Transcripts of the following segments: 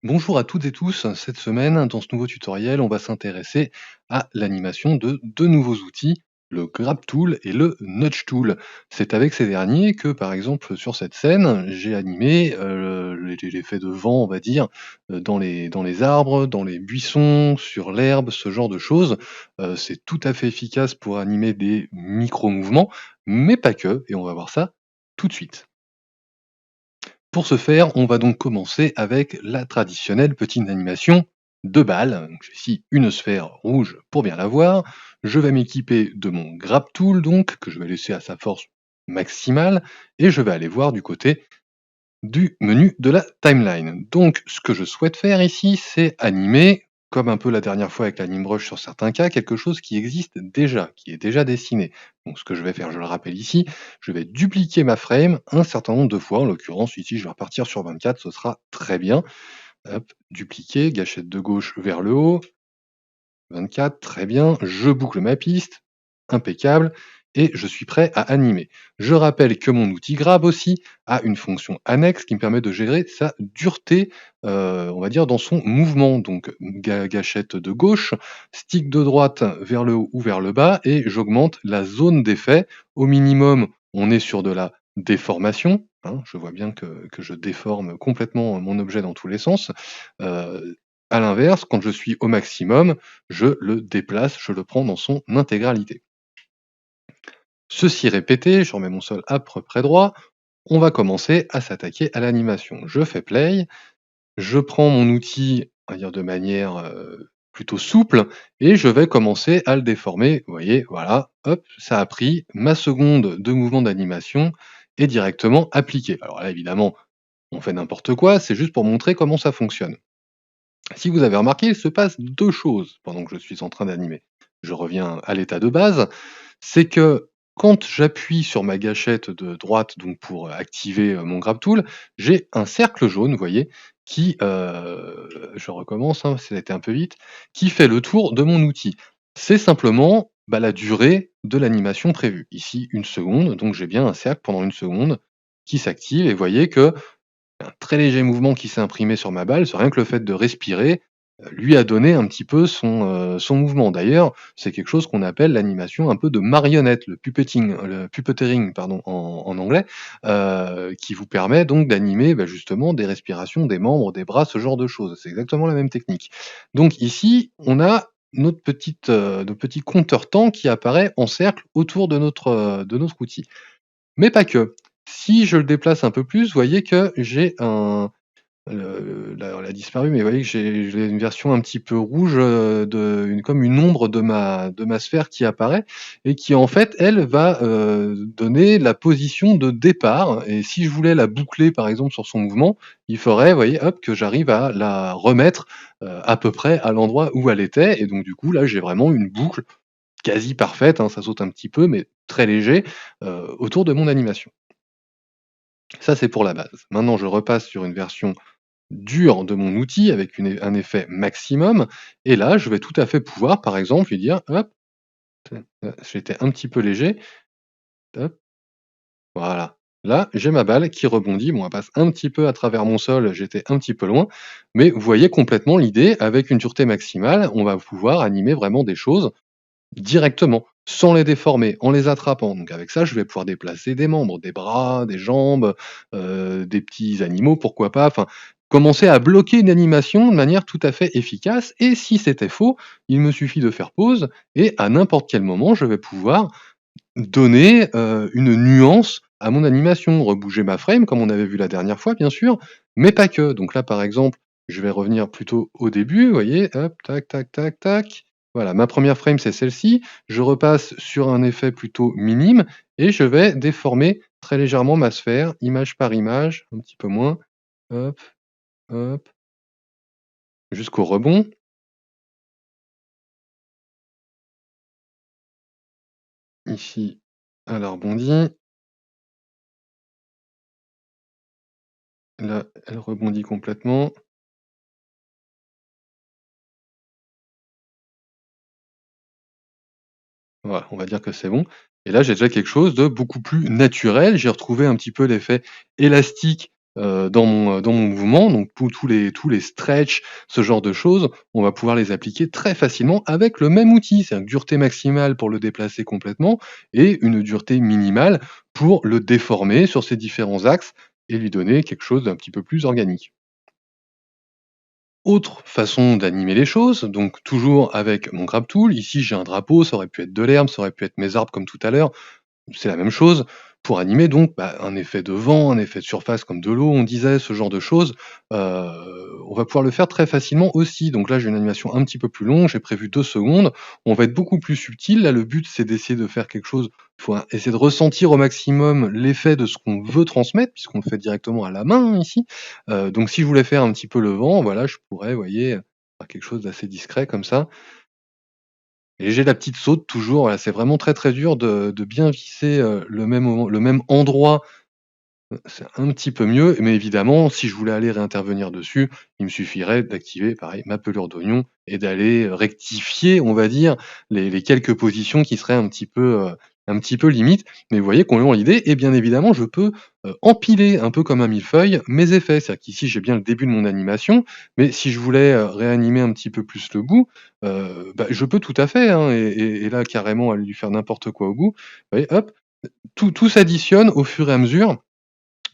Bonjour à toutes et tous, cette semaine, dans ce nouveau tutoriel, on va s'intéresser à l'animation de deux nouveaux outils, le Grab Tool et le Nudge Tool. C'est avec ces derniers que, par exemple, sur cette scène, j'ai animé l'effet de vent, on va dire, dans les arbres, dans les buissons, sur l'herbe, ce genre de choses. C'est tout à fait efficace pour animer des micro-mouvements, mais pas que, et on va voir ça tout de suite. Pour ce faire, on va donc commencer avec la traditionnelle petite animation de balle. Donc, j'ai ici une sphère rouge pour bien la voir. Je vais m'équiper de mon Grab Tool, donc, que je vais laisser à sa force maximale, et je vais aller voir du côté du menu de la timeline. Donc, ce que je souhaite faire ici, c'est animer, comme un peu la dernière fois avec l'AnimBrush sur certains cas, quelque chose qui existe déjà, qui est déjà dessiné. Donc, ce que je vais faire, je le rappelle ici, je vais dupliquer ma frame un certain nombre de fois. En l'occurrence, ici, je vais repartir sur 24, ce sera très bien. Hop, dupliquer, gâchette de gauche vers le haut, 24, très bien. Je boucle ma piste, impeccable, et je suis prêt à animer. Je rappelle que mon outil Grab aussi a une fonction annexe qui me permet de gérer sa dureté, on va dire dans son mouvement. Donc gâchette de gauche, stick de droite vers le haut ou vers le bas, et j'augmente la zone d'effet. Au minimum, on est sur de la déformation, hein. Je vois bien que je déforme complètement mon objet dans tous les sens. À l'inverse, quand je suis au maximum, je le déplace, je le prends dans son intégralité. Ceci répété, je remets mon sol à peu près droit, on va commencer à s'attaquer à l'animation. Je fais play, je prends mon outil, on va dire de manière plutôt souple, et je vais commencer à le déformer. Vous voyez, voilà, hop, ça a pris ma seconde de mouvement d'animation est directement appliquée. Alors là, évidemment, on fait n'importe quoi, c'est juste pour montrer comment ça fonctionne. Si vous avez remarqué, il se passe 2 choses pendant que je suis en train d'animer. Je reviens à l'état de base, c'est que quand j'appuie sur ma gâchette de droite, donc pour activer, mon Grab Tool, j'ai un cercle jaune, vous voyez, qui, je recommence, hein, ça a été un peu vite, qui fait le tour de mon outil. C'est simplement, bah, la durée de l'animation prévue. Ici, 1 seconde, donc j'ai bien un cercle pendant 1 seconde qui s'active, et vous voyez que un très léger mouvement qui s'est imprimé sur ma balle, c'est rien que le fait de respirer, lui a donné un petit peu son mouvement. D'ailleurs, c'est quelque chose qu'on appelle l'animation un peu de marionnette, le puppeteering pardon, en anglais, qui vous permet donc d'animer, bah, justement des respirations, des membres, des bras, ce genre de choses. C'est exactement la même technique. Donc ici, on a notre petit compteur temps qui apparaît en cercle autour de notre outil. Mais pas que. Si je le déplace un peu plus, vous voyez que j'ai elle a disparu, mais vous voyez que j'ai une version un petit peu rouge, comme une ombre de ma sphère qui apparaît, et qui en fait, elle, va, donner la position de départ, et si je voulais la boucler, par exemple, sur son mouvement, il faudrait, vous voyez, hop, que j'arrive à la remettre, à peu près à l'endroit où elle était, et donc du coup, là, j'ai vraiment une boucle quasi parfaite, hein, ça saute un petit peu, mais très léger, autour de mon animation. Ça, c'est pour la base. Maintenant, je repasse sur une version dure de mon outil avec un effet maximum, et là, je vais tout à fait pouvoir, par exemple, lui dire: «Hop, j'étais un petit peu léger, hop, voilà. Là, j'ai ma balle qui rebondit, bon, elle passe un petit peu à travers mon sol, j'étais un petit peu loin, mais vous voyez complètement l'idée, avec une dureté maximale, on va pouvoir animer vraiment des choses directement, sans les déformer, en les attrapant. Donc avec ça, je vais pouvoir déplacer des membres, des bras, des jambes, des petits animaux, pourquoi pas, enfin, commencer à bloquer une animation de manière tout à fait efficace, et si c'était faux, il me suffit de faire pause, et à n'importe quel moment, je vais pouvoir donner, une nuance à mon animation, rebouger ma frame comme on avait vu la dernière fois bien sûr, mais pas que. Donc là, par exemple, je vais revenir plutôt au début, vous voyez? Hop, tac, tac, tac, tac. Voilà, ma première frame, c'est celle-ci. Je repasse sur un effet plutôt minime, et je vais déformer très légèrement ma sphère, image par image, un petit peu moins. Hop, hop, jusqu'au rebond. Ici, elle a rebondi. Là, elle rebondit complètement. Voilà, on va dire que c'est bon, et là, j'ai déjà quelque chose de beaucoup plus naturel. J'ai retrouvé un petit peu l'effet élastique, dans mon mouvement, donc tous les stretch, ce genre de choses, on va pouvoir les appliquer très facilement avec le même outil. C'est-à-dire une dureté maximale pour le déplacer complètement et une dureté minimale pour le déformer sur ses différents axes et lui donner quelque chose d'un petit peu plus organique. Autre façon d'animer les choses, donc toujours avec mon grab tool. Ici, j'ai un drapeau, ça aurait pu être de l'herbe, ça aurait pu être mes arbres comme tout à l'heure. C'est la même chose pour animer donc, un effet de vent, un effet de surface comme de l'eau, on disait, ce genre de choses. On va pouvoir le faire très facilement aussi. Donc là, j'ai une animation un petit peu plus longue, j'ai prévu 2 secondes. On va être beaucoup plus subtil. Là, le but, c'est d'essayer de faire quelque chose, il faut essayer de ressentir au maximum l'effet de ce qu'on veut transmettre, puisqu'on le fait directement à la main, hein, ici. Donc si je voulais faire un petit peu le vent, voilà, je pourrais, vous voyez, faire quelque chose d'assez discret comme ça. Et j'ai la petite saute toujours, voilà, c'est vraiment très, très dur de bien visser, le même endroit, c'est un petit peu mieux, mais évidemment, si je voulais aller réintervenir dessus, il me suffirait d'activer pareil ma pelure d'oignon et d'aller, rectifier, on va dire, les quelques positions qui seraient un petit peu limites. Mais vous voyez qu'on l'idée et bien évidemment, je peux, empiler un peu comme un millefeuille mes effets. C'est-à-dire qu'ici, j'ai bien le début de mon animation, mais si je voulais, réanimer un petit peu plus le bout, je peux tout à fait, hein et là carrément aller lui faire n'importe quoi au bout. Vous voyez, hop, tout s'additionne au fur et à mesure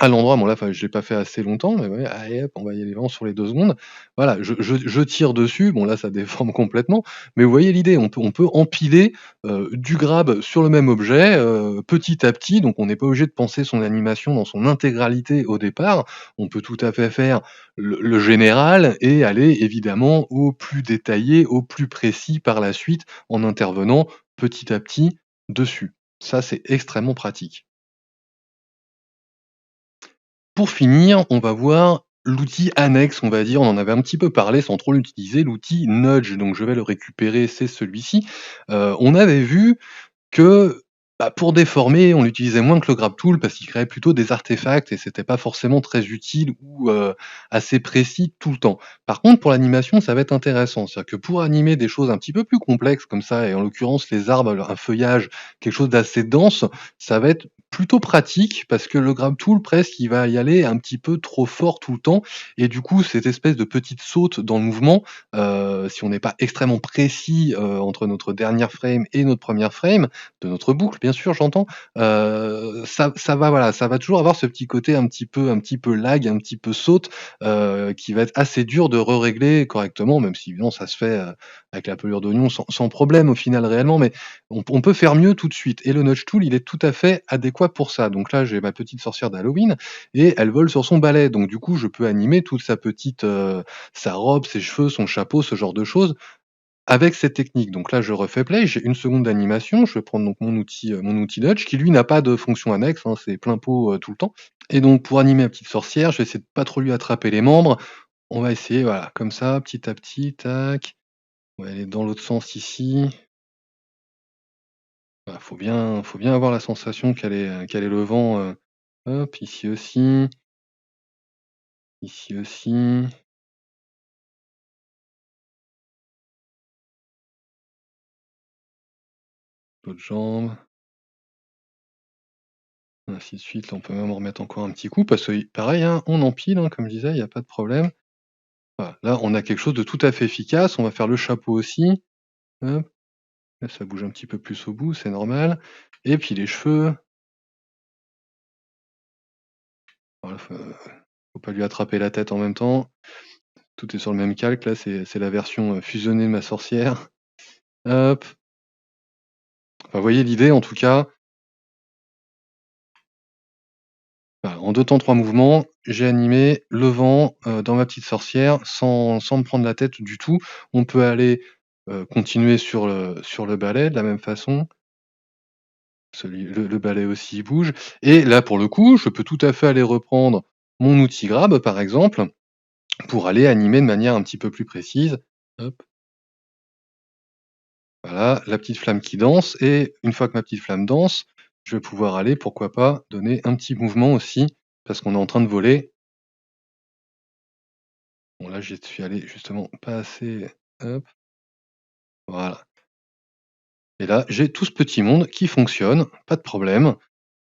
à l'endroit, bon là, enfin, je l'ai pas fait assez longtemps, mais ouais, allez hop, on va y aller vraiment sur les 2 secondes. Voilà, je tire dessus, bon là, ça déforme complètement, mais vous voyez l'idée, on peut empiler, du grab sur le même objet, petit à petit, donc on n'est pas obligé de penser son animation dans son intégralité au départ. On peut tout à fait faire le général et aller évidemment au plus détaillé, au plus précis par la suite, en intervenant petit à petit dessus. Ça, c'est extrêmement pratique. Pour finir, on va voir l'outil annexe, on va dire, on en avait un petit peu parlé sans trop l'utiliser, l'outil Nudge, donc je vais le récupérer, c'est celui-ci. On avait vu que, pour déformer, on utilisait moins que le grab tool parce qu'il créait plutôt des artefacts et c'était pas forcément très utile ou, assez précis tout le temps. Par contre, pour l'animation, ça va être intéressant. C'est-à-dire que pour animer des choses un petit peu plus complexes comme ça et en l'occurrence les arbres, un feuillage, quelque chose d'assez dense, ça va être plutôt pratique parce que le grab tool presque il va y aller un petit peu trop fort tout le temps et du coup cette espèce de petite saute dans le mouvement, si on n'est pas extrêmement précis, entre notre dernière frame et notre première frame, de notre boucle, bien sûr, j'entends. Ça va, voilà, ça va toujours avoir ce petit côté un petit peu lag, un petit peu saute, qui va être assez dur de régler correctement, même si évidemment ça se fait, avec la pelure d'oignon sans problème au final réellement, mais on peut faire mieux tout de suite et le nudge tool, il est tout à fait adéquat pour ça. Donc là, j'ai ma petite sorcière d'Halloween et elle vole sur son balai, donc du coup, je peux animer toute sa petite, sa robe, ses cheveux, son chapeau, ce genre de choses avec cette technique. Donc là, je refais play, j'ai 1 seconde d'animation, je vais prendre donc mon outil Dodge qui lui n'a pas de fonction annexe, hein, c'est plein pot, tout le temps et donc pour animer la petite sorcière, je vais essayer de pas trop lui attraper les membres. On va essayer, voilà, comme ça, petit à petit, tac. On va aller dans l'autre sens ici. Voilà, faut bien avoir la sensation qu'elle ait le vent, hop, ici aussi, l'autre jambe, ainsi de suite. Là, on peut même en remettre encore un petit coup parce que pareil, hein, on empile, hein, comme je disais, il y a pas de problème. Voilà, là, on a quelque chose de tout à fait efficace. On va faire le chapeau aussi. Hop, là, ça bouge un petit peu plus au bout, c'est normal. Et puis les cheveux. Voilà, faut pas lui attraper la tête en même temps. Tout est sur le même calque. Là, c'est la version fusionnée de ma sorcière. Hop. Enfin, vous voyez l'idée en tout cas. Voilà, en 2 temps 3 mouvements, j'ai animé le vent dans ma petite sorcière sans me prendre la tête du tout. On peut aller continuer sur le balai de la même façon. Le balai aussi il bouge et là pour le coup, je peux tout à fait aller reprendre mon outil grab par exemple, pour aller animer de manière un petit peu plus précise. Hop, voilà, la petite flamme qui danse et une fois que ma petite flamme danse, je vais pouvoir aller, pourquoi pas, donner un petit mouvement aussi, parce qu'on est en train de voler. Bon là, j'y suis allé justement pas assez, hop, voilà et là, j'ai tout ce petit monde qui fonctionne, pas de problème.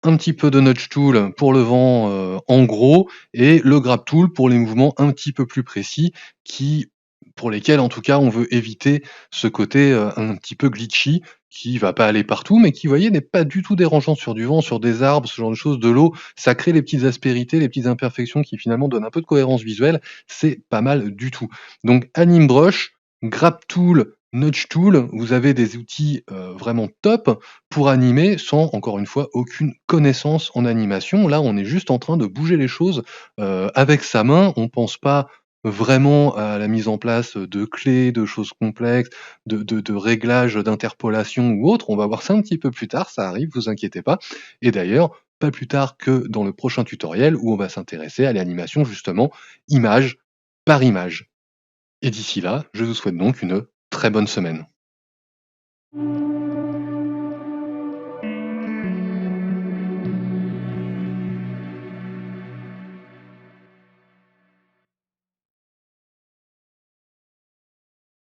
un petit peu de nudge tool pour le vent, en gros et le grab tool pour les mouvements un petit peu plus précis qui pour lesquels en tout cas on veut éviter ce côté, un petit peu glitchy qui va pas aller partout, mais qui, vous voyez, n'est pas du tout dérangeant sur du vent, sur des arbres, ce genre de choses, de l'eau. Ça crée les petites aspérités, les petites imperfections qui finalement donnent un peu de cohérence visuelle. C'est pas mal du tout. Donc Anim Brush, Grab Tool, Nudge Tool, vous avez des outils, vraiment top pour animer sans, encore une fois, aucune connaissance en animation. Là, on est juste en train de bouger les choses, avec sa main. On pense pas vraiment à la mise en place, de clés, de choses complexes, de réglages d'interpolation ou autre. On va voir ça un petit peu plus tard, ça arrive, vous inquiétez pas. Et d'ailleurs, pas plus tard que dans le prochain tutoriel où on va s'intéresser à l'animation justement, image par image. Et d'ici là, je vous souhaite donc une très bonne semaine.